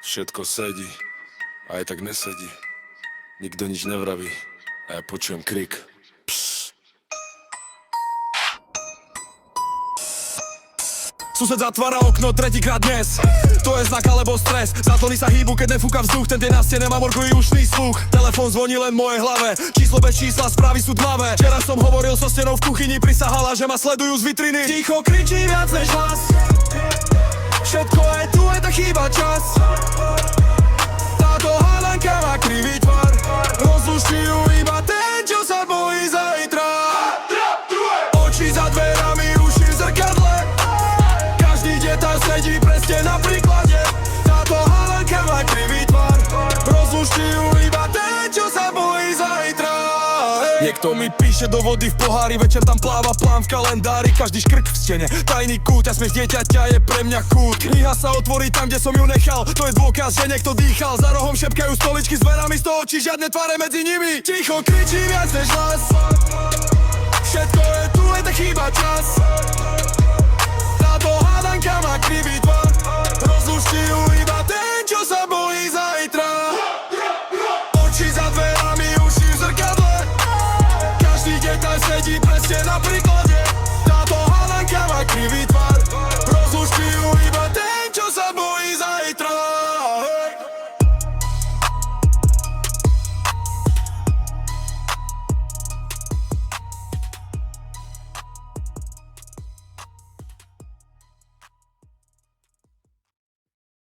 Všetko sedí, a aj tak nesedí. Nikto nič nevraví, a ja počujem krik. Sused zatvára okno tretíkrát dnes. To je znak alebo stres. Zatlny sa hýbu, keď nefúka vzduch. Ten deň na stene má morgový ušný sluch. Telefón zvoní len v mojej hlave. Číslo bez čísla, správy sú tmavé. Včera som hovoril so stenou v kuchyni. Prisahala, že ma sledujú z vitriny. Ticho kričí viac než hlas. Všetko je tu, je tak chýba čas. Táto hádanka má krivý tvar. Rozluští ju iba ten, čo sa bojí zajtra. Oči za dverami, uši v zrkadle. Každý detál sedí presne na príklade. Táto hádanka má krivý tvar. Rozluští ju iba ten, čo sa bojí zajtra. Niekto mi píše do vody v pohári. Večer tam pláva plán v kalendári. Každý škrk v stene, tajný kút. A smiech dieťaťa je pre mňa kút. Kniha sa otvorí tam, kde som ju nechal. To je dôkaz, že niekto dýchal. Za rohom šepkajú stoličky s dverami. Z toho očí žiadne tváre medzi nimi. Ticho kričí viac než hlas. Všetko je tu, je tak chýba čas. Táto hádanka má krivý tvar. Rozluští ju iba ten, čo sa bojí zajtra. Oči za dverami, uši v zrkadle. Každý detál sedí presne na príklade. Táto hádanka má krivý tvar. Rozluští ju iba